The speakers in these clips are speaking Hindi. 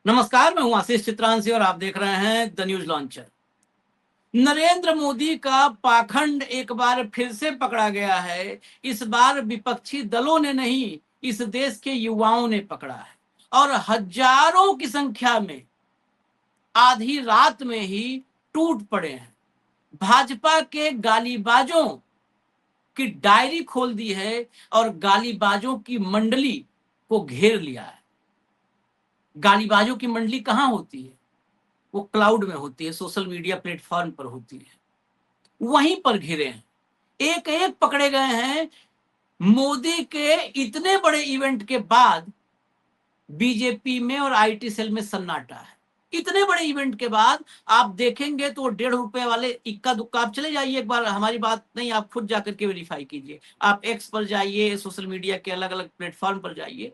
नमस्कार, मैं हूं आशीष चित्रांशी और आप देख रहे हैं the news launcher. Narendra Modi का पाखंड एक बार फिर से पकड़ा गया है। इस बार विपक्षी दलों ने नहीं, इस देश के युवाओं ने पकड़ा है और हजारों की संख्या में आधी रात में ही टूट पड़े हैं। भाजपा के गालीबाजों की डायरी खोल दी है और गालीबाजों की मंडली को घेर लिया है। गालीबाजों की मंडली कहां होती है? वो क्लाउड में होती है, सोशल मीडिया प्लेटफॉर्म पर होती है। वहीं पर घिरे हैं, एक एक पकड़े गए हैं। मोदी के इतने बड़े इवेंट के बाद बीजेपी में और आईटी सेल में सन्नाटा है। इतने बड़े इवेंट के बाद आप देखेंगे तो ₹1.5 वाले इक्का दुक्का, आप चले जाइए, एक बार हमारी बात नहीं, आप खुद जाकर के वेरीफाई कीजिए। आप एक्स पर जाइए, सोशल मीडिया के अलग अलग प्लेटफॉर्म पर जाइए।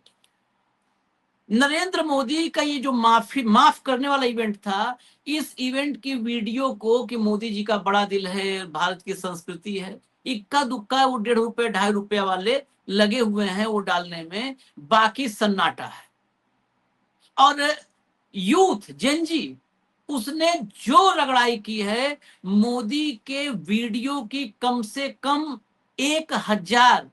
नरेंद्र मोदी का ये जो माफ करने वाला इवेंट था, इस इवेंट की वीडियो को कि मोदी जी का बड़ा दिल है, भारत की संस्कृति है, इक्का दुक्का वो ₹1.5 ₹2.5 वाले लगे हुए हैं वो डालने में, बाकी सन्नाटा है। और यूथ जेनजी उसने जो रगड़ाई की है, मोदी के वीडियो की कम से कम 1000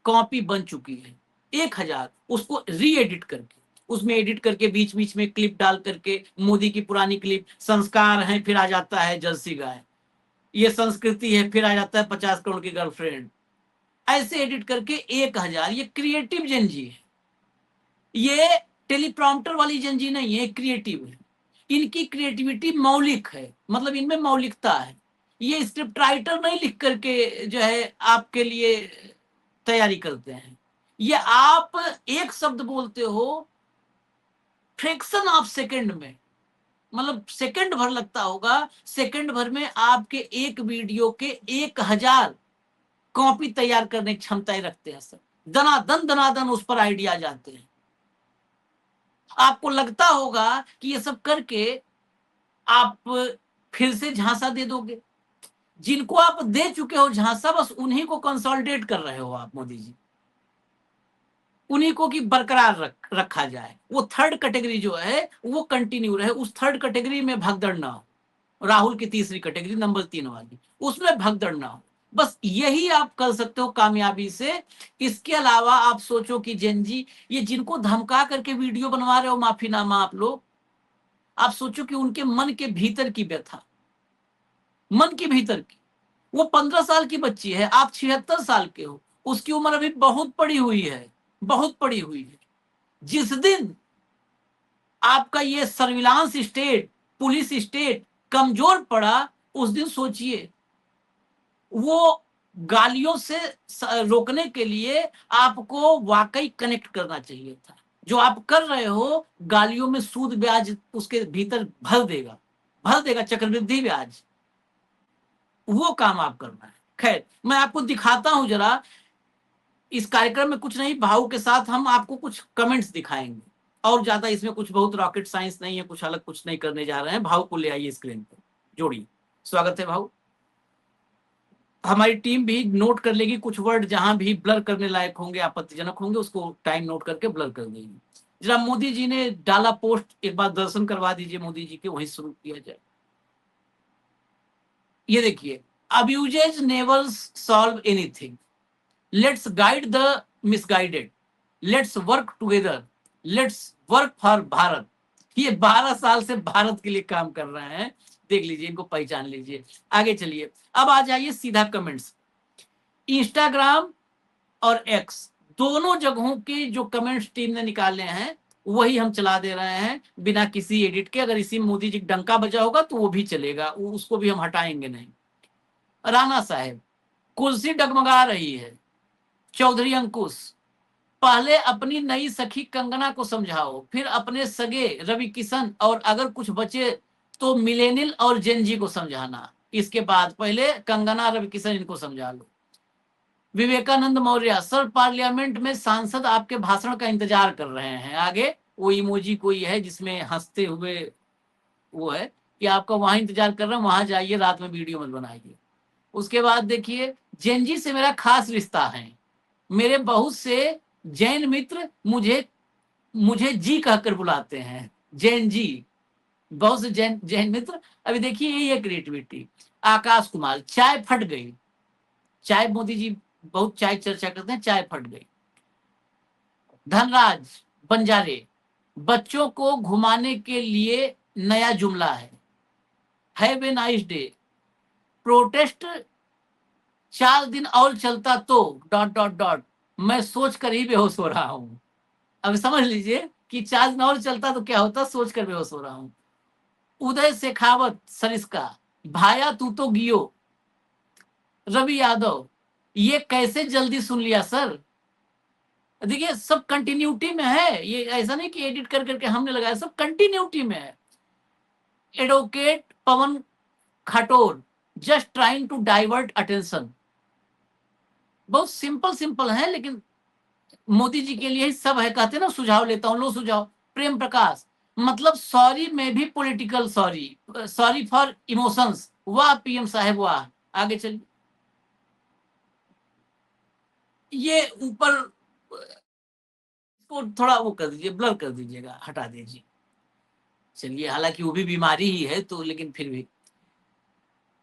कॉपी बन चुकी है। 1000 उसको री एडिट करके, उसमें एडिट करके बीच बीच में क्लिप डाल करके, मोदी की पुरानी क्लिप, संस्कार है फिर आ जाता है जर्सी गाय, ये संस्कृति है फिर आ जाता है 50 करोड़ की गर्लफ्रेंड, ऐसे एडिट करके 1000। ये क्रिएटिव जेनजी है, ये टेलीप्रॉम्प्टर वाली जेनजी नहीं है, क्रिएटिव है। इनकी क्रिएटिविटी मौलिक है, मतलब इनमें मौलिकता है। ये स्क्रिप्ट राइटर नहीं लिख करके जो है आपके लिए तैयारी करते हैं। ये आप एक शब्द बोलते हो, फ्रैक्शन ऑफ सेकंड में, मतलब सेकंड भर लगता होगा, सेकंड भर में आपके एक वीडियो के 1000 कॉपी तैयार करने की क्षमताएं रखते हैं सर। दनादन उस पर आइडिया जाते हैं। आपको लगता होगा कि ये सब करके आप फिर से झांसा दे दोगे। जिनको आप दे चुके हो झांसा, बस उन्हीं को कंसोलिडेट कर रहे हो आप मोदी जी, उन्हीं को कि बरकरार रखा जाए। वो थर्ड कैटेगरी जो है वो कंटिन्यू रहे, उस थर्ड कैटेगरी में भगदड़ ना हो। राहुल की तीसरी कैटेगरी नंबर 3 वाली, उसमें भगदड़ ना हो। बस यही आप कर सकते हो कामयाबी से। इसके अलावा आप सोचो कि जेनजी, ये जिनको धमका करके वीडियो बनवा रहे हो माफीनामा आप लोग, आप सोचो कि उनके मन के भीतर की व्यथा, मन के भीतर की। वो 15 साल की बच्ची है, आप 76 साल के हो, उसकी उम्र अभी बहुत पड़ी हुई है, बहुत पड़ी हुई है। जिस दिन आपका ये सर्विलांस स्टेट, पुलिस स्टेट कमजोर पड़ा, उस दिन सोचिए, वो गालियों से रोकने के लिए आपको वाकई कनेक्ट करना चाहिए था। जो आप कर रहे हो, गालियों में सूद ब्याज उसके भीतर भर देगा चक्रवृद्धि ब्याज, वो काम आप करना है। खैर, मैं आपको दिखाता हूं जरा, इस कार्यक्रम में कुछ नहीं, भाव के साथ हम आपको कुछ कमेंट्स दिखाएंगे, और ज्यादा इसमें कुछ बहुत रॉकेट साइंस नहीं है, कुछ अलग कुछ नहीं करने जा रहे हैं। भाव को ले आइए स्क्रीन पर, जोड़िए। स्वागत है भाव। हमारी टीम भी नोट कर लेगी, कुछ वर्ड जहां भी ब्लर करने लायक होंगे, आपत्तिजनक होंगे, उसको टाइम नोट करके ब्लर कर देंगे। जरा मोदी जी ने डाला पोस्ट, एक बार दर्शन करवा दीजिए मोदी जी के, वहीं शुरू किया जाए। ये देखिए, abuses never solve anything, let's guide the misguided, let's work together, let's work for Bharat. ये 12 साल से भारत के लिए काम कर रहे हैं, देख लीजिए, इनको पहचान लीजिए। आगे चलिए, अब आ जाइए सीधा कमेंट्स। इंस्टाग्राम और एक्स दोनों जगहों के जो कमेंट्स टीम ने निकाले हैं वही हम चला दे रहे हैं बिना किसी एडिट के। अगर इसी मोदी जी डंका बजा होगा तो वो भी चलेगा, उसको भी हम हटाएंगे नहीं। राणा साहब, कुर्सी डगमगा रही है। चौधरी अंकुश, पहले अपनी नई सखी कंगना को समझाओ, फिर अपने सगे रवि किशन, और अगर कुछ बचे तो मिलेनियल और जेनजी को समझाना। इसके बाद पहले कंगना, रवि किशन, इनको समझा लो। विवेकानंद मौर्य, सर पार्लियामेंट में सांसद आपके भाषण का इंतजार कर रहे हैं। आगे वो इमोजी कोई है जिसमें हंसते हुए वो है कि आपका वहां इंतजार कर रहे हैं, वहां जाइए, रात में वीडियो मत बनाइए। उसके बाद देखिए, जेनजी से मेरा खास रिश्ता है, मेरे बहुत से जैन मित्र मुझे मुझे जी कहकर बुलाते हैं। जैन जी, बहुत से जैन जैन मित्र। अभी देखिए यही है क्रिएटिविटी। आकाश कुमार, चाय फट गई। चाय, मोदी जी बहुत चाय चर्चा करते हैं, चाय फट गई। धनराज बंजारे, बच्चों को घुमाने के लिए नया जुमला have a nice day. Protest 4 दिन और चलता तो डॉट डॉट डॉट, मैं सोच कर ही बेहोश हो रहा हूं। अब समझ लीजिए कि 4 दिन और चलता तो क्या होता, सोच कर बेहोश हो रहा हूं। उदय शेखावत सरिस्का, भाया तू तो गियो। रवि यादव, ये कैसे जल्दी सुन लिया सर। देखिए सब कंटिन्यूटी में है, ये ऐसा नहीं कि एडिट कर करके हमने लगाया, सब कंटिन्यूटी में है। Advocate Pawan Khator, just trying to divert attention. बहुत सिंपल सिंपल है, लेकिन मोदी जी के लिए ही सब है। कहते हैं ना सुझाव लेता हूं, लो सुझाव। प्रेम प्रकाश, मतलब सॉरी में भी political sorry, sorry for emotions. वाह पीएम साहब वाह। आगे चलिए, ये ऊपर को थोड़ा वो कर दीजिए, ब्लर कर दीजिएगा, हटा दीजिए। चलिए, हालांकि वो भी बीमारी ही है तो, लेकिन फिर भी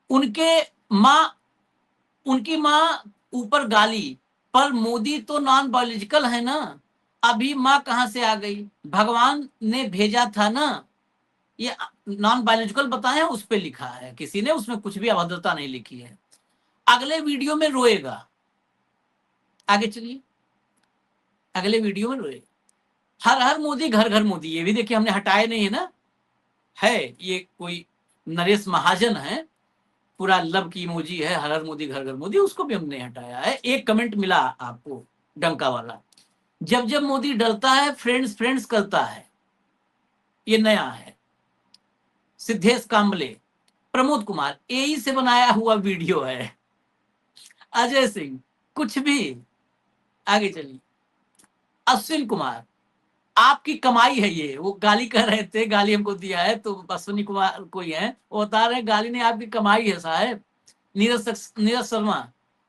उनके माँ, उनकी माँ ऊपर गाली, पर मोदी तो नॉन बायोलॉजिकल है ना, अभी माँ कहां से आ गई, भगवान ने भेजा था ना। ये नॉन बायोलॉजिकल बताए उस पर लिखा है किसी ने, उसमें कुछ भी अभद्रता नहीं लिखी है। अगले वीडियो में रोएगा। आगे चलिए, अगले वीडियो में रोएगा। हर हर मोदी घर घर मोदी, ये भी देखिए हमने हटाए नहीं है ना। है ये कोई नरेश महाजन है, पूरा लव की इमोजी है, हर हर मोदी घर घर मोदी, उसको भी हमने हटाया है। एक कमेंट मिला आपको डंका वाला, जब जब मोदी डरता है फ्रेंड्स फ्रेंड्स करता है, ये नया है। सिद्धेश कांबले, प्रमोद कुमार, एई से बनाया हुआ वीडियो है। अजय सिंह, कुछ भी। आगे चलिए, अश्विन कुमार, आपकी कमाई है ये। वो गाली कर रहे थे, गाली हमको दिया है, तो अश्विनी कुमार कोई है, वो बता रहे गाली नहीं, आपकी कमाई है साहब। नीरज शर्मा,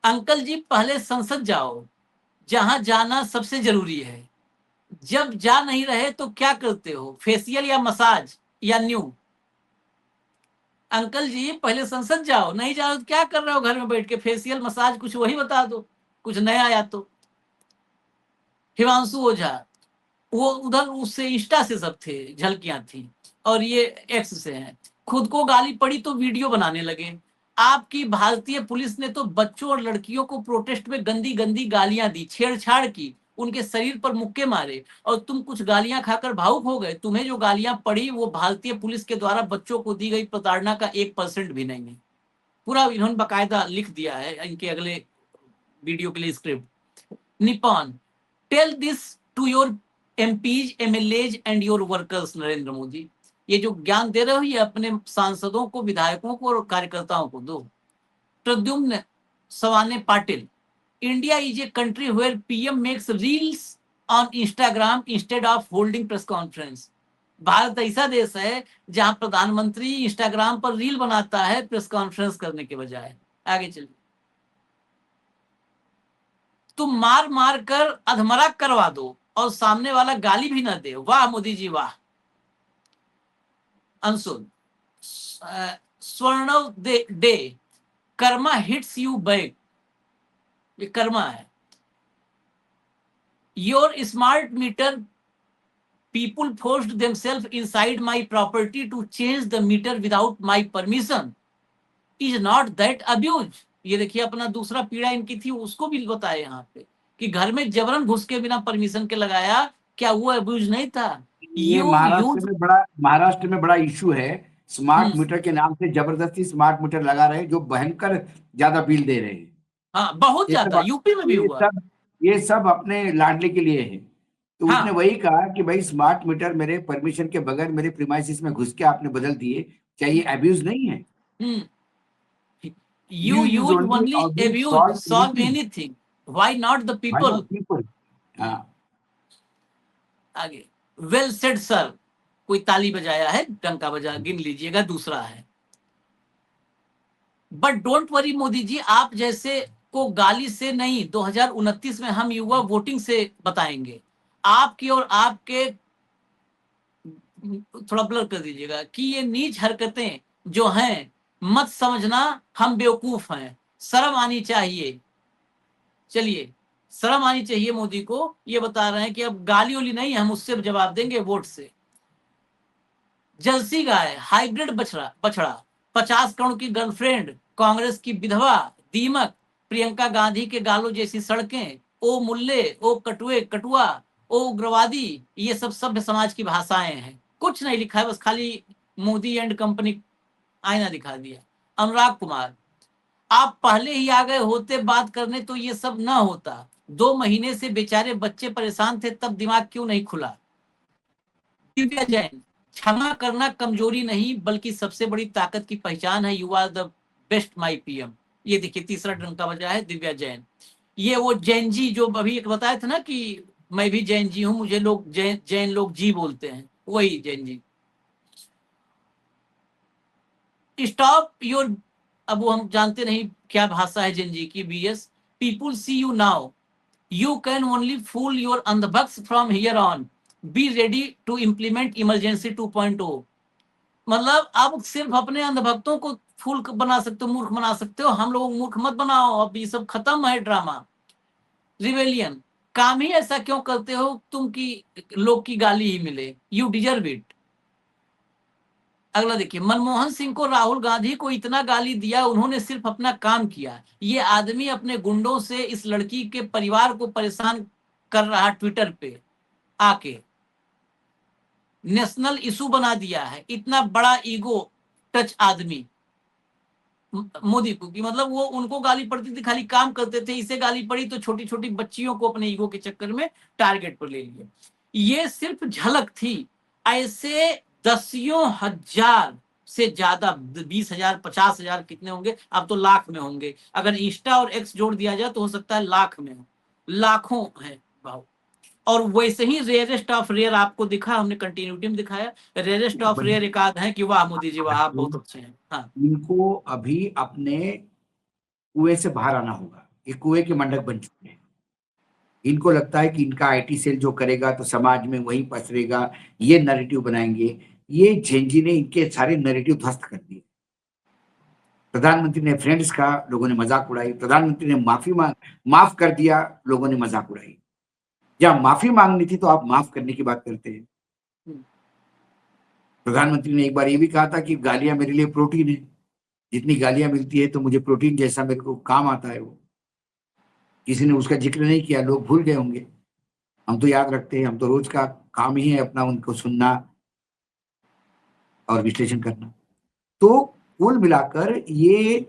अंकल जी पहले संसद जाओ, जहां जाना सबसे जरूरी है। जब जा नहीं रहे तो क्या करते हो, फेशियल या मसाज या न्यू। अंकल जी पहले संसद जाओ, नहीं जाओ तो क्या कर रहे हो घर में बैठ के, फेशियल मसाज कुछ वही बता दो, कुछ नया आया तो। हिमांशु ओझा, वो उधर उससे इंस्टा से सब थे, झलकियां थी, और ये एक्स से हैं। खुद को गाली पड़ी तो वीडियो बनाने लगे। आपकी भारतीय पुलिस ने तो बच्चों और लड़कियों को प्रोटेस्ट में गंदी गंदी गालियां दी, छेड़छाड़ की, उनके शरीर पर मुक्के मारे, और तुम कुछ गालियां खाकर भावुक हो गए। तुम्हें जो गालियां पड़ी वो भारतीय पुलिस के द्वारा बच्चों को दी गई प्रताड़ना का 1% भी नहीं है। पूरा इन्होंने बाकायदा लिख दिया है इनके अगले वीडियो के लिए स्क्रिप्ट। निपॉन, tell this to your MPs MLAs and your workers. Narendra Modi, ये जो ज्ञान दे रहे हो ये अपने सांसदों को, विधायकों को और कार्यकर्ताओं को दो। Pradyumn Sawane Patil, India is a country where PM makes reels on Instagram instead of holding press conference. Bharat ऐसा देश है जहां प्रधानमंत्री इंस्टाग्राम पर रील बनाता है प्रेस कॉन्फ्रेंस करने के बजाय। आगे चलिए, तुम मार मार कर अधमरा करवा दो और सामने वाला गाली भी ना दे, वाह मोदी जी वाह। Anshul, Swarnav De, karma hits you back, ये कर्मा है। Your smart meter people forced themselves inside my property to change the meter without my permission, is not that abuse. ये देखिए अपना दूसरा पीड़ा इनकी थी, उसको भी बताया यहाँ पे कि घर में जबरन घुस के बिना परमिशन के लगाया, क्या वो अब्यूज नहीं था। ये यू यूज, महाराष्ट्र में बड़ा इशू है। स्मार्ट मीटर के नाम से जबरदस्ती स्मार्ट मीटर लगा रहे हैं, जो भयंकर ज्यादा बिल दे रहे हैं। हाँ बहुत ये ज्यादा, सब यूपी में भी ये हुआ। सब ये सब अपने लाडले के लिए है। तो उसने हाँ, वही कहा कि भाई स्मार्ट मीटर मेरे परमिशन के बगैर मेरे प्रीमाइसिस में घुस के आपने बदल दिए, क्या ये अब्यूज नहीं है? you you use use only only abuse abuse solve solve anything, anything, why not the why people। Not people. हाँ। आगे, वेल सेड सर, कोई ताली बजाया है, डंका बजा, गिन लीजिएगा, दूसरा है। But don't worry Modi ji, आप जैसे को गाली से नहीं, 2029 में हम युवा वोटिंग से बताएंगे। आपकी और आपके थोड़ा ब्लर कर दीजिएगा, कि ये नीच हरकतें जो हैं, मत समझना हम बेवकूफ हैं, शर्म आनी चाहिए। चलिए, शर्म आनी चाहिए मोदी को, ये बता रहे हैं कि अब गाली उली नहीं, हम उससे जवाब देंगे वोट से। जर्सी गाय, हाइब्रिड बछड़ा बछड़ा, 50 करोड़ की गर्लफ्रेंड, कांग्रेस की विधवा, दीमक, प्रियंका गांधी के गालों जैसी सड़कें, ओ मुल्ले, ओ कटुए कटुआ, ओ उग्रवादी, ये सब सभ्य समाज की भाषाएं हैं। कुछ नहीं लिखा है, बस खाली मोदी एंड कंपनी आईना दिखा दिया। अनुराग कुमार, आप पहले ही आ गए होते बात करने तो ये सब ना होता। 2 महीने से बेचारे बच्चे परेशान थे, तब दिमाग क्यों नहीं खुला। दिव्या जैन, क्षमा करना कमजोरी नहीं बल्कि सबसे बड़ी ताकत की पहचान है, you are the best my PM. ये देखिए, तीसरा डंका बजा है दिव्या जैन। ये वो जैन जी जो अभी एक बताया था ना कि मैं भी जैन जी हूं, मुझे लोग जैन लोग जी बोलते हैं, वही जैन जी। स्टॉप योर, अब वो हम जानते नहीं क्या भाषा है जैन जी की, BS. People see you now, you can only fool your अंधभक्स from here on, be ready to implement emergency 2.0। मतलब अब सिर्फ अपने अंधभक्तों को फूल बना सकते हो, मूर्ख बना सकते हो, हम लोग मूर्ख मत बनाओ, अब ये सब खत्म है ड्रामा। रिवेलियन, काम ही ऐसा क्यों करते हो तुम कि लोग की गाली ही मिले, यू डिजर्व इट। अगला देखिए, मनमोहन सिंह को राहुल गांधी को इतना गाली दिया, उन्होंने सिर्फ अपना काम किया। ये आदमी अपने गुंडों से इस लड़की के परिवार को परेशान कर रहा, ट्विटर पे आके नेशनल इशू बना दिया है। इतना बड़ा ईगो टच आदमी मोदी को, कि मतलब वो उनको गाली पड़ती थी, खाली काम करते थे, इसे गाली पड़ी तो छोटी छोटी बच्चियों को अपने ईगो के चक्कर में टारगेट पर ले लिया। ये सिर्फ झलक थी, ऐसे दसियों हजार से ज्यादा, 20,000 50,000 कितने होंगे, अब तो लाख में होंगे, अगर इंस्टा और एक्स जोड़ दिया जाए तो हो सकता है लाख में हो, लाखों है भाव। और वैसे ही रेयरेस्ट ऑफ रेयर आपको दिखा, हमने कंटिन्यूटी में दिखाया, रेयरेस्ट ऑफ रेयर एक आध है कि वाह मोदी जी वाह, आप बहुत अच्छे हैं। हाँ, इनको अभी अपने कुएं से बाहर आना होगा, ये कुएं के मंडक बन चुके हैं। इनको लगता है कि इनका आईटी सेल जो करेगा तो समाज में वही पसरेगा, ये नैरेटिव बनाएंगे। ये झेंझी ने इनके सारे नैरेटिव ध्वस्त कर दिए। प्रधानमंत्री ने फ्रेंड्स का, लोगों ने मजाक उड़ाई। प्रधानमंत्री ने माफ कर दिया, लोगों ने मजाक उड़ाई। जब माफी मांगनी थी तो आप माफ करने की बात करते हैं। प्रधानमंत्री ने एक बार ये भी कहा था कि गालियां मेरे लिए प्रोटीन है, जितनी गालियां मिलती है तो मुझे प्रोटीन जैसा मेरे को काम आता है वो। किसी ने उसका जिक्र नहीं किया, लोग भूल गए होंगे। हम तो याद रखते हैं, हम तो रोज का काम ही है अपना उनको सुनना और विश्लेषण करना। तो कुल मिलाकर ये,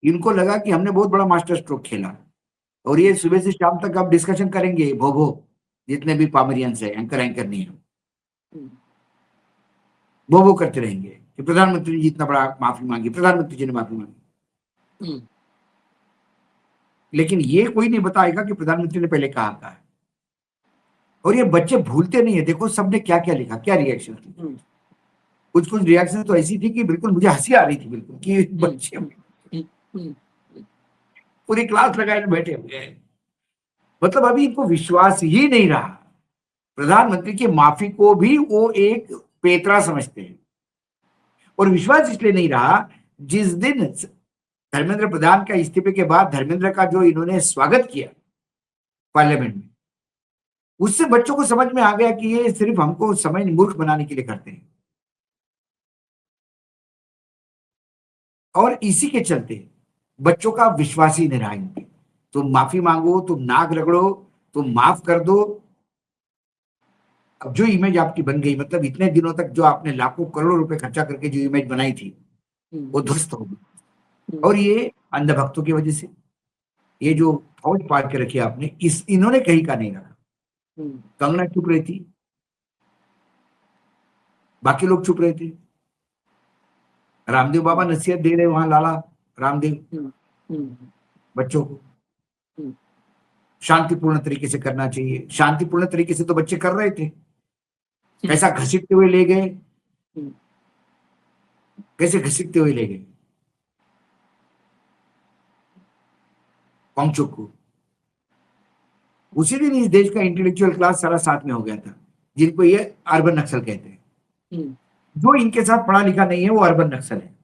इनको लगा कि हमने बहुत बड़ा मास्टर स्ट्रोक खेला, और ये सुबह से शाम तक अब डिस्कशन करेंगे, भोगो जितने भी पामरियंस है, एंकर नहीं है, वो करते रहेंगे कि प्रधानमंत्री जी इतना बड़ा माफी मांगी, प्रधानमंत्री जी ने माफी मांगी। लेकिन ये कोई नहीं बताएगा कि प्रधानमंत्री ने पहले कहा था। और ये बच्चे भूलते नहीं है, देखो सबने क्या क्या लिखा, क्या रिएक्शन थी। कुछ कुछ रिएक्शन तो ऐसी थी कि बिल्कुल मुझे हंसी आ रही थी, बिल्कुल कि बच्चे पूरी क्लास लगाए बैठे हुए हैं। मतलब अभी इनको विश्वास ही नहीं रहा, प्रधानमंत्री की माफी को भी वो एक पेतरा समझते हैं। और विश्वास इसलिए नहीं रहा, जिस दिन धर्मेंद्र प्रधान का इस्तीफे के बाद धर्मेंद्र का जो इन्होंने स्वागत किया पार्लियामेंट में, उससे बच्चों को समझ में आ गया कि ये सिर्फ हमको समझ मूर्ख बनाने के लिए करते हैं। और इसी के चलते बच्चों का विश्वास ही नहीं रहा इनके। तुम माफी मांगो, तुम नाक रगड़ो, तुम माफ कर दो। अब जो इमेज आपकी बन गई, मतलब इतने दिनों तक जो आपने लाखों करोड़ों रुपए खर्चा करके जो इमेज बनाई थी, वो ध्वस्त हो गई। और ये अंधभक्तों की वजह से, ये जो फौज पाल के रखी आपने, इन्होंने कहीं का नहीं रखा। कंगना चुप रही थी, बाकी लोग चुप रहे थे। रामदेव बाबा नसीहत दे रहे वहां, लाला रामदेव बच्चों को शांतिपूर्ण तरीके से करना चाहिए। शांतिपूर्ण तरीके से तो बच्चे कर रहे थे, कैसा घसीटते हुए ले गए, कैसे घसीटते हुए ले गए पांचों को। उसी दिन इस देश का इंटेलेक्चुअल क्लास सारा साथ में हो गया था, जिनको ये अर्बन नक्सल कहते हैं। हम्म, जो इनके साथ पढ़ा लिखा नहीं है वो अर्बन नक्सल है,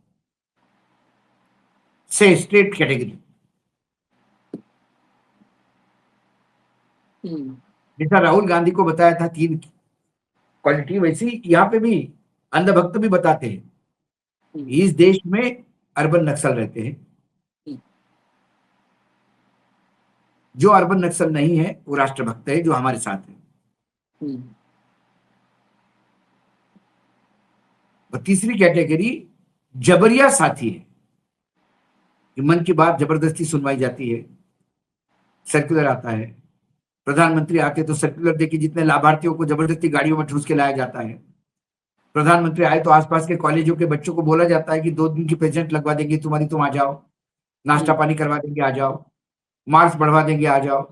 से स्टेट कैटेगरी। हम्म, जैसा राहुल गांधी को बताया था 3 क्वालिटी, वैसे ही यहाँ पे भी अंधभक्त भी बताते हैं। हम्म, इस देश में अर्बन नक्सल रहते हैं, हम्म, जो अर्बन नक्सल नहीं है वो राष्ट्रभक्त है, जो हमारे साथ है। हम्म, और तीसरी कैटेगरी जबरिया साथी है, कि मन की बात जबरदस्ती सुनवाई जाती है, सर्कुलर आता है, प्रधानमंत्री आते तो सर्कुलर देके जितने लाभार्थियों को जबरदस्ती गाड़ियों में ठूस के लाया जाता है। प्रधानमंत्री आए तो आसपास के कॉलेजों के बच्चों को बोला जाता है कि 2 दिन की प्रेजेंट लगवा देंगे तुम्हारी, तुम आ जाओ, नाश्ता हम्म। पानी करवा देंगे, आ जाओ, मार्क्स बढ़वा देंगे, आ जाओ।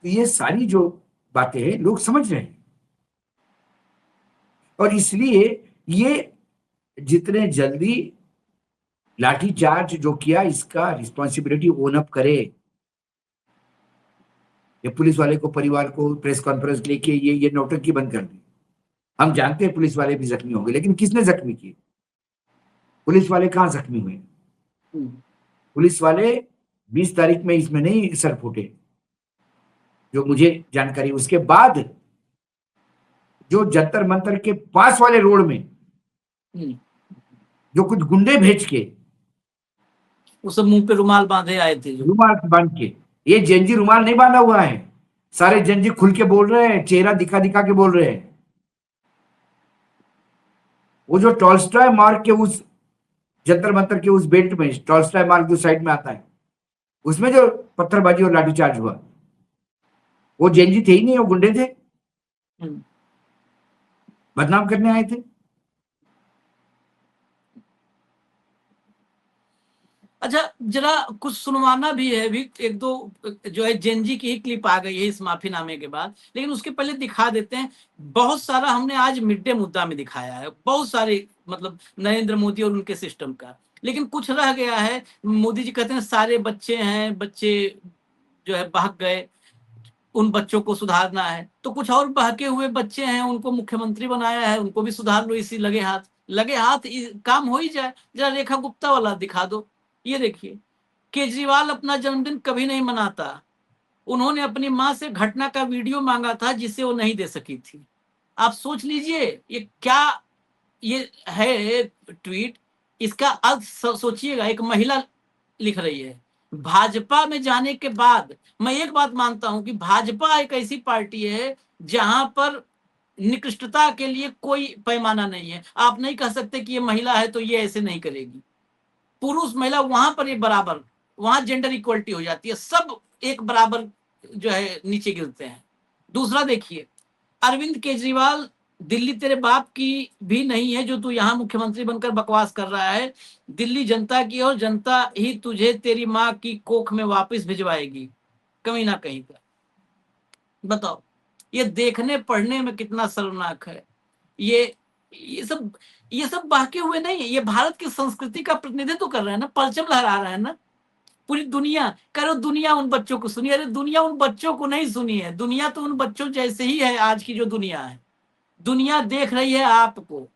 तो ये सारी जो बातें हैं लोग समझ रहे हैं, और इसलिए ये जितने जल्दी लाठीचार्ज जो किया इसका रिस्पॉन्सिबिलिटी ओन अप करे। ये पुलिस वाले को, परिवार को प्रेस कॉन्फ्रेंस लेके ये नौटंकी बंद कर दी। हम जानते हैं पुलिस वाले भी जख्मी होंगे, लेकिन किसने जख्मी किए? पुलिस वाले कहाँ जख्मी हुए? हम्म, पुलिस वाले 20 तारीख में इसमें नहीं सर फूटे, जो मुझे जानकारी। उसके बाद जो जंतर मंतर के पास वाले रोड में हम्म। जो कुछ गुंडे भेज के, वो सब मुंह पे रुमाल बांधे आए थे जो। रुमाल बांध के, ये जेंजी रुमाल नहीं बांधा हुआ है, सारे जेंजी खुल के बोल रहे हैं, चेहरा दिखा दिखा के बोल रहे हैं। वो जो टॉलस्टॉय मार्ग के उस जंतर मंतर के उस बेल्ट में, टॉलस्टॉय मार्ग जो साइड में आता है, उसमें जो पत्थरबाजी और लाठीचार्ज हुआ, वो जेंजी थे ही नहीं, वो गुंडे थे, हम्म। बदनाम करने आए थे। अच्छा, जरा कुछ सुनवाना भी है अभी, एक दो जो है जेनजी की ही क्लिप आ गई है इस माफीनामे के बाद, लेकिन उसके पहले दिखा देते हैं। बहुत सारा हमने आज मिड डे मुद्दा में दिखाया है, बहुत सारे मतलब नरेंद्र मोदी और उनके सिस्टम का, लेकिन कुछ रह गया है। मोदी जी कहते हैं सारे बच्चे हैं, बच्चे जो है बहक गए, उन बच्चों को सुधारना है। तो कुछ और बहके हुए बच्चे हैं, उनको मुख्यमंत्री बनाया है, उनको भी सुधार लो, इसी लगे हाथ, लगे हाथ काम हो ही जाए। जरा रेखा गुप्ता वाला दिखा दो। ये देखिए, केजरीवाल अपना जन्मदिन कभी नहीं मनाता, उन्होंने अपनी मां से घटना का वीडियो मांगा था जिसे वो नहीं दे सकी थी। आप सोच लीजिए ये क्या, ये है ट्वीट, इसका अर्थ सोचिएगा। एक महिला लिख रही है, भाजपा में जाने के बाद मैं एक बात मानता हूं कि भाजपा एक ऐसी पार्टी है जहां पर निकृष्टता के लिए कोई पैमाना नहीं है। आप नहीं कह सकते कि ये महिला है तो ये ऐसे नहीं करेगी। पुरुष महिला वहां पर ये बराबर, वहां जेंडर इक्वलिटी हो जाती है, सब एक बराबर जो है नीचे गिरते हैं। दूसरा देखिए, अरविंद केजरीवाल, दिल्ली तेरे बाप की भी नहीं है जो तू यहाँ मुख्यमंत्री बनकर बकवास कर रहा है, दिल्ली जनता की, और जनता ही तुझे तेरी माँ की कोख में वापस भिजवाएगी, कहीं ना कहीं पर। बताओ, ये देखने पढ़ने में कितना शर्मनाक है। ये ये सब ये सब बहके हुए नहीं है, ये भारत की संस्कृति का प्रतिनिधित्व कर रहे हैं ना, परचम लहरा रहे हैं ना। पूरी दुनिया करो, दुनिया उन बच्चों को सुनी, अरे दुनिया उन बच्चों को नहीं सुनी है, दुनिया तो उन बच्चों जैसे ही है। आज की जो दुनिया है, दुनिया देख रही है आपको,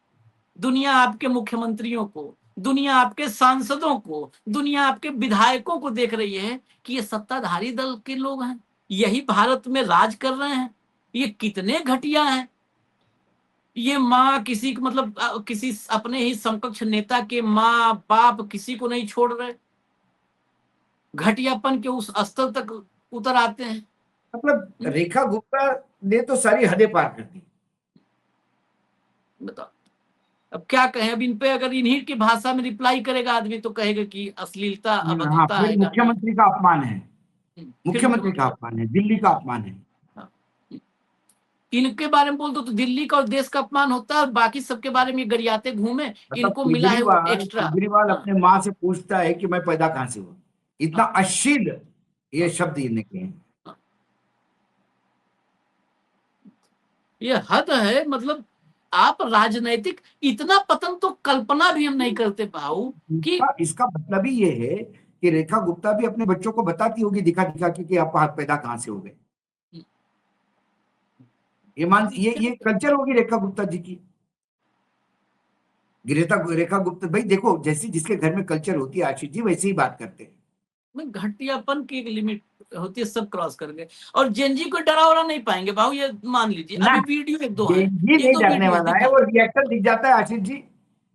दुनिया आपके मुख्यमंत्रियों को, दुनिया आपके सांसदों को, दुनिया आपके विधायकों को देख रही है कि ये सत्ताधारी दल के लोग हैं, यही भारत में राज कर रहे हैं, ये कितने घटिया हैं। ये माँ किसी को मतलब किसी अपने ही समकक्ष नेता के माँ बाप किसी को नहीं छोड़ रहे, घटियापन के उस स्तर तक उतर आते हैं। मतलब रेखा गुप्ता ने तो सारी हदें पार कर दी। बताओ, अब क्या कहें। अब इन पे अगर इन्हीं की भाषा में रिप्लाई करेगा आदमी तो कहेगा कि अश्लीलता हाँ, अभद्रता फिर है गाना। मुख्यमंत्री का अपमान है, फिर मुख्यमंत्री का मुख्यमंत्री, अपमान है, दिल्ली का अपमान है। हाँ, इनके बारे में बोल दो तो दिल्ली का और देश का अपमान होता है, और बाकी सबके बारे में गरियाते घूमे, मतलब इनको मिला है वो केजरीवाल एक्स्ट्रा। केजरीवाल हाँ, अपने माँ से पूछता है कि मैं पैदा कहाँ से हुआ। इतना हाँ, अश्लील ये हाँ, शब्द इन्हें कहे हैं। हाँ। ये हद है, मतलब आप राजनैतिक इतना पतन तो कल्पना भी हम नहीं करते भाऊ कि। इसका मतलब ही ये है कि रेखा गुप्ता भी अपने बच्चों को बताती होगी दिखा दिखा के कि आप पैदा कहाँ से हो गए। ये कल्चर होगी रेखा गुप्ता जी की। रेखा गुप्ता भाई देखो, जैसी जिसके घर में कल्चर होती है आशीष जी, वैसे ही बात करते हैं। में घटियापन की एक लिमिट होती है, सब क्रॉस कर गए। और जेनजी को डरा वरा नहीं पाएंगे भाऊ, ये मान लीजिए। ना, अभी वीडियो एक दो है, ये एक नहीं दो डरने वीडियो वाला है, दिखा, वो रिएक्शन दिख जाता है आशीष जी,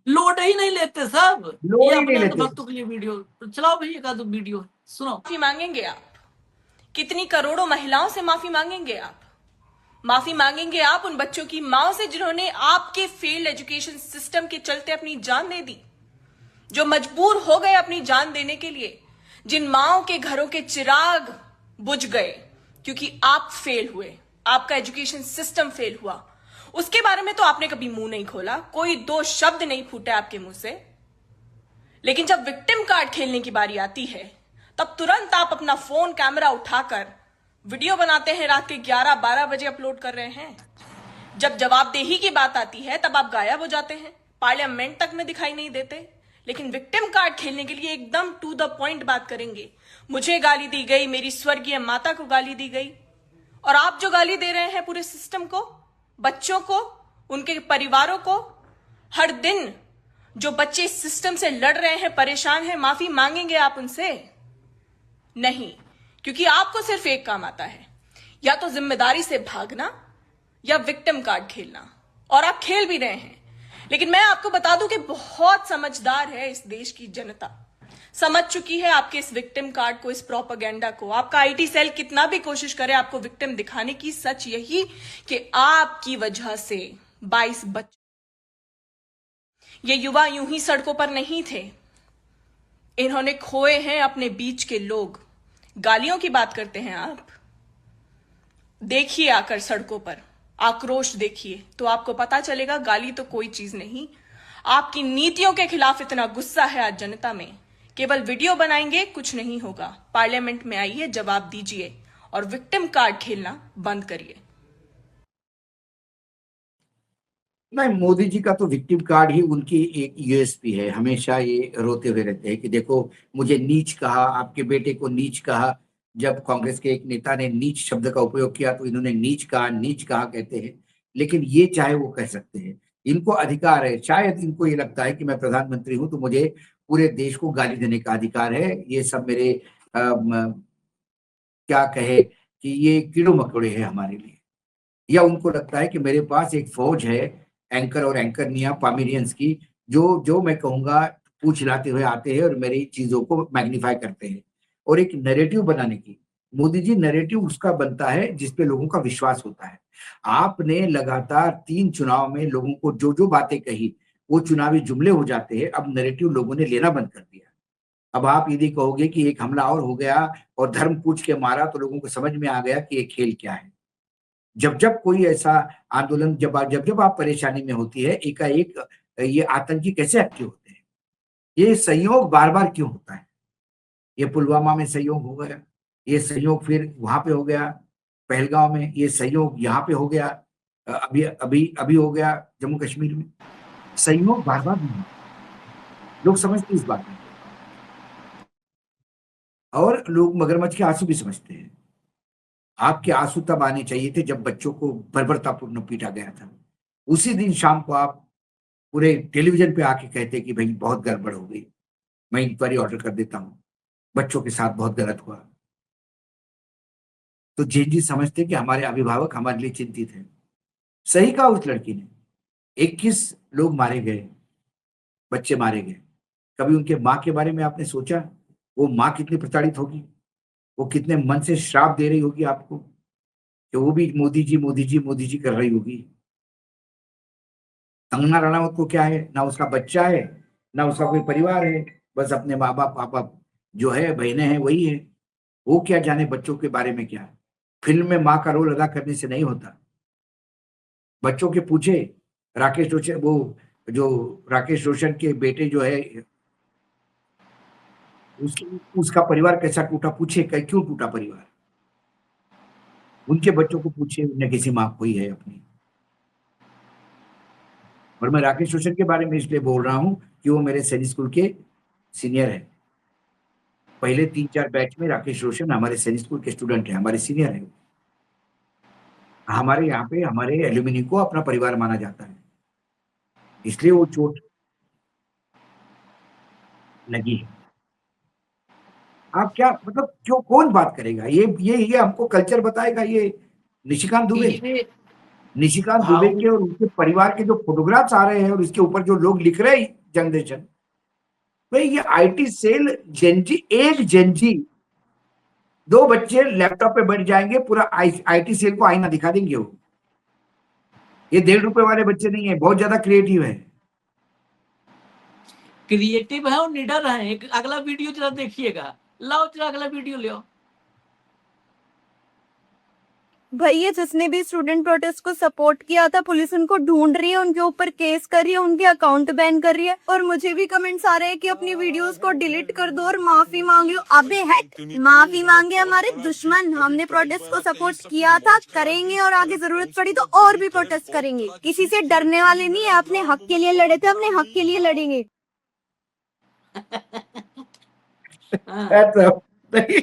लोड ही नहीं लेते सब। ये लोड ही नहीं अपने अंध लेते। भक्तों के लिए वीडियो तो चलाओ भाई, एक आध वीडियो सुनो। माफी मांगेंगे आप? कितनी करोड़ों महिलाओं से माफी मांगेंगे आप? माफी मांगेंगे आप उन बच्चों की माओ से जिन्होंने आपके फेल्ड एजुकेशन सिस्टम के चलते अपनी जान दे दी, जो मजबूर हो गए अपनी जान देने के लिए, जिन माओ के घरों के चिराग बुझ गए क्योंकि आप फेल हुए, आपका एजुकेशन सिस्टम फेल हुआ। उसके बारे में तो आपने कभी मुंह नहीं खोला, कोई दो शब्द नहीं फूटे आपके मुंह से। लेकिन जब विक्टिम कार्ड खेलने की बारी आती है, तब तुरंत आप अपना फोन कैमरा उठाकर वीडियो बनाते हैं, रात के 11-12 बजे अपलोड कर रहे हैं। जब जवाबदेही की बात आती है, तब आप गायब हो जाते हैं, पार्लियामेंट तक में दिखाई नहीं देते। लेकिन विक्टिम कार्ड खेलने के लिए एकदम टू द पॉइंट बात करेंगे। मुझे गाली दी गई, मेरी स्वर्गीय माता को गाली दी गई, और आप जो गाली दे रहे हैं पूरे सिस्टम को, बच्चों को, उनके परिवारों को। हर दिन जो बच्चे इस सिस्टम से लड़ रहे हैं, परेशान हैं, माफी मांगेंगे आप उनसे? नहीं, क्योंकि आपको सिर्फ एक काम आता है, या तो जिम्मेदारी से भागना या विक्टिम कार्ड खेलना, और आप खेल भी रहे हैं। लेकिन मैं आपको बता दूं कि बहुत समझदार है इस देश की जनता, समझ चुकी है आपके इस विक्टिम कार्ड को, इस प्रोपेगेंडा को। आपका आईटी सेल कितना भी कोशिश करे आपको विक्टिम दिखाने की, सच यही कि आपकी वजह से 22 बच्चे, ये युवा यूं ही सड़कों पर नहीं थे, इन्होंने खोए हैं अपने बीच के लोग। गालियों की बात करते हैं आप, देखिए आकर सड़कों पर आक्रोश देखिए, तो आपको पता चलेगा गाली तो कोई चीज नहीं। आपकी नीतियों के खिलाफ इतना गुस्सा है आज जनता में, केवल वीडियो बनाएंगे कुछ नहीं होगा। पार्लियामेंट में आइए, जवाब दीजिए और विक्टिम कार्ड खेलना बंद करिए। नहीं, मोदी जी का तो विक्टिम कार्ड ही उनकी एक यूएसपी है। हमेशा ये रोते हुए रहते हैं कि देखो मुझे नीच कहा, आपके बेटे को नीच कहा। जब कांग्रेस के एक नेता ने नीच शब्द का उपयोग किया तो इन्होंने नीच कहा कहते हैं। लेकिन ये चाहे वो कह सकते हैं, इनको अधिकार है। शायद इनको ये लगता है कि मैं प्रधानमंत्री हूं तो मुझे पूरे देश को गाली देने का अधिकार है। ये सब मेरे क्या कहे कि ये कीड़ों मकोड़े हैं हमारे लिए। या उनको लगता है कि मेरे पास एक फौज है एंकर और एंकरनिया पामिलियंस की, जो जो मैं कहूंगा पूछ हिलाते हुए आते हैं और मेरी चीजों को मैग्नीफाई करते हैं। और एक नैरेटिव बनाने की, मोदी जी नैरेटिव उसका बनता है जिसपे लोगों का विश्वास होता है। आपने लगातार 3 चुनाव में लोगों को जो जो बातें कही वो चुनावी जुमले हो जाते हैं। अब नैरेटिव लोगों ने लेना बंद कर दिया। अब आप यदि कहोगे कि एक हमला और हो गया और धर्म पूछ के मारा, तो लोगों को समझ में आ गया कि ये खेल क्या है। जब जब कोई ऐसा आंदोलन, जब जब आप परेशानी में होती है, एकाएक ये आतंकी कैसे एक्टिव होते हैं? ये संयोग बार बार क्यों होता है? ये पुलवामा में संयोग हो गया, ये संयोग फिर वहां पे हो गया पहलगांव में, ये संयोग यहाँ पे हो गया, अभी अभी अभी हो गया जम्मू कश्मीर में। संयोग बार बार नहीं होता। लोग समझते इस बात में, और लोग मगरमच्छ के आंसू भी समझते हैं। आपके आंसू तब आने चाहिए थे जब बच्चों को बर्बरतापूर्ण पीटा गया था। उसी दिन शाम को आप पूरे टेलीविजन पे आके कहते कि भाई बहुत गड़बड़ हो गई, मैं इंक्वायरी ऑर्डर कर देता हूं, बच्चों के साथ बहुत गलत हुआ। तो जैन जी समझते कि हमारे अभिभावक हमारे लिए चिंतित हैं। सही कहा उस लड़की ने, 21 लोग मारे गए, बच्चे मारे गए। कभी उनके माँ के बारे में आपने सोचा? वो माँ कितनी प्रताड़ित होगी, वो कितने मन से श्राप दे रही होगी आपको कि वो भी मोदी जी मोदी जी मोदी जी कर रही होगी। कंगना रनावत को क्या है, ना उसका बच्चा है ना उसका कोई परिवार है, बस अपने माँ बाप पापा जो है बहनें हैं वही है। वो क्या जाने बच्चों के बारे में क्या। फिल्म में माँ का रोल अदा करने से नहीं होता। बच्चों के पूछे, राकेश रोशन, वो जो राकेश रोशन के बेटे जो है उसका परिवार कैसा टूटा, पूछे क्यों टूटा परिवार। उनके बच्चों को पूछे, उन्हें किसी माँ कोई है अपनी। और मैं राकेश रोशन के बारे में इसलिए बोल रहा हूं कि वो मेरे सैनिक स्कूल के सीनियर है। पहले 3-4 बैच में राकेश रोशन हमारे सैनिक स्कूल के स्टूडेंट है, हमारे सीनियर है। हमारे यहाँ पे हमारे एल्यूमिनी को अपना परिवार माना जाता है, इसलिए वो चोट लगी है। आप क्या मतलब क्यों, कौन बात करेगा? ये हमको कल्चर बताएगा ये निशिकांत दुबे? ये निशिकांत दुबे भाव के और उसके परिवार के जो फोटोग्राफ्स आ रहे हैं और उसके ऊपर जो लोग लिख रहे हैं जनरेशन, भाई ये आईटी सेल जेनजी, एक जेनजी, 2 बच्चे लैपटॉप पे बैठ जाएंगे, पूरा आईटी सेल को आईना दिखा देंगे वो। ये 1.5 रुपए वाले बच्चे नहीं है, बहुत ज्यादा क्रिएटिव है। क्रिएटिव है और निडर है। एक अगला वीडियो जरा देखिएगा, लाओ जरा अगला वीडियो ले आओ। भैया जिसने भी स्टूडेंट प्रोटेस्ट को सपोर्ट किया था, पुलिस उनको ढूंढ रही है, उनके ऊपर केस कर रही है, उनके अकाउंट बैन कर रही है, और मुझे भी कमेंट्स आ रहे हैं कि अपनी वीडियोस को डिलीट कर दो और माफी मांग लो। अबे है, माफी मांगे हमारे दुश्मन, हमने प्रोटेस्ट को सपोर्ट किया था, करेंगे और आगे जरूरत पड़ी तो और भी प्रोटेस्ट करेंगे। किसी से डरने वाले नहीं है, अपने हक के लिए लड़े थे, अपने हक के लिए लड़ेंगे। हाँ। नहीं,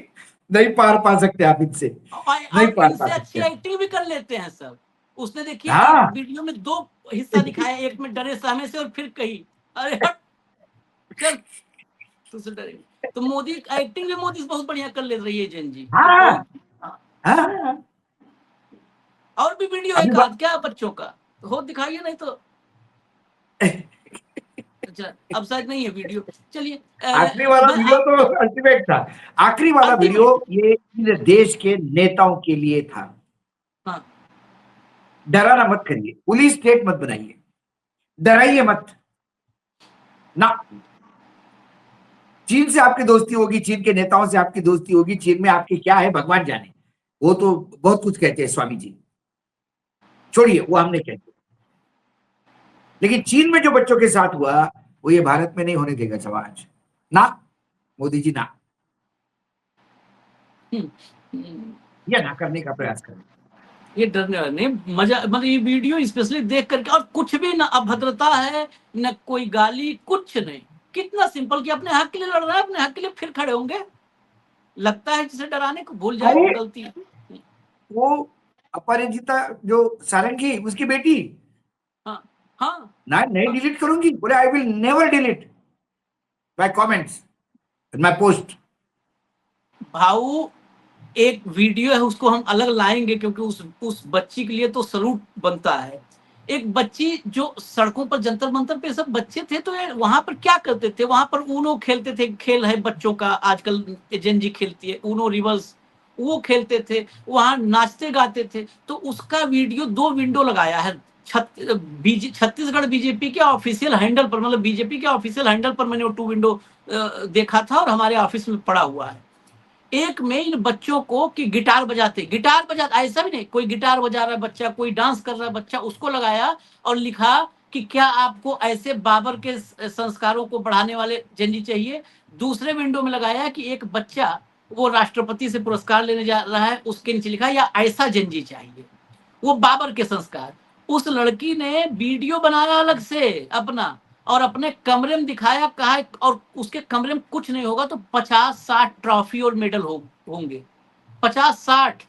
नहीं पार पा सकते आप इनसे, नहीं और पार इनसे पा अच्छी सकते। एक्टिंग भी कर लेते हैं सब। उसने देखिए हाँ। एक वीडियो में 2 हिस्सा दिखाया, एक में डरे सामने से और फिर कही अरे हट चल तुझसे डरेंगे। तो मोदी एक्टिंग भी मोदी बहुत बढ़िया कर ले रही है जेन जी। हाँ। बहुत- हाँ, और भी वीडियो है अभी का क्या बच्चों का, तो हो दिखाइए, नहीं तो अच्छा अब शायद नहीं है वीडियो। चलिए आखिरी वाला वीडियो तो अल्टीमेट था। आखिरी वाला वीडियो ये इस देश के नेताओं के लिए था। हाँ। डराना मत करिए, पुलिस स्टेट मत बनाइए, डराइए मत ना। चीन से आपकी दोस्ती होगी, चीन के नेताओं से आपकी दोस्ती होगी, चीन में आपकी क्या है भगवान जाने, वो तो बहुत कुछ कहते हैं स्वामी जी, छोड़िए वो हमने कहते। लेकिन चीन में जो बच्चों के साथ हुआ वो ये भारत में नहीं होने देगा समाज ना, मोदी जी ना, या ना करने का प्रयास करें। ये डरने वाला नहीं, मजा मतलब ये वीडियो स्पेशली देख करके, और कुछ भी ना अभद्रता है न कोई गाली, कुछ नहीं, कितना सिंपल कि अपने हक के लिए लड़ रहा है, अपने हक के लिए फिर खड़े होंगे। लगता है जिसे डराने को भूल जाए अरे गलती। वो अपराजिता जो सारंगी, उसकी बेटी, हाँ हाँ ना नहीं डिलीट करूंगी, बोले I will never delete my comments, my post. भाऊ एक वीडियो है, उसको हम अलग लाएंगे क्योंकि उस बच्ची के लिए तो सलूट बनता है। एक बच्ची जो सड़कों पर जंतर मंतर पे सब बच्चे थे, तो वहां पर क्या करते थे, वहां पर ऊनो खेलते थे, खेल है बच्चों का आजकल एजेंजी खेलती है ऊनो रिवर्स, वो खेलते थे, वहां नाचते गाते थे। तो उसका वीडियो 2 विंडो लगाया है छत्तीसगढ़ बीजेपी के ऑफिशियल हैंडल पर, मतलब बीजेपी के ऑफिशियल हैंडल पर मैंने वो 2 विंडो देखा था और हमारे ऑफिस में पड़ा हुआ है। एक में इन बच्चों को कि गिटार बजाते, ऐसा भी नहीं कोई गिटार बजा रहा है बच्चा, कोई डांस कर रहा है बच्चा, उसको लगाया और लिखा कि क्या आपको ऐसे बाबर के संस्कारों को बढ़ाने वाले जंजी चाहिए। दूसरे विंडो में लगाया कि एक बच्चा वो राष्ट्रपति से पुरस्कार लेने जा रहा है, उसके नीचे लिखा या ऐसा जंजी चाहिए, वो बाबर के संस्कार। उस लड़की ने वीडियो बनाया अलग से अपना और अपने कमरे में दिखाया, कहा और उसके कमरे में कुछ नहीं होगा तो 50-60 ट्रॉफी और मेडल होंगे, 50-60।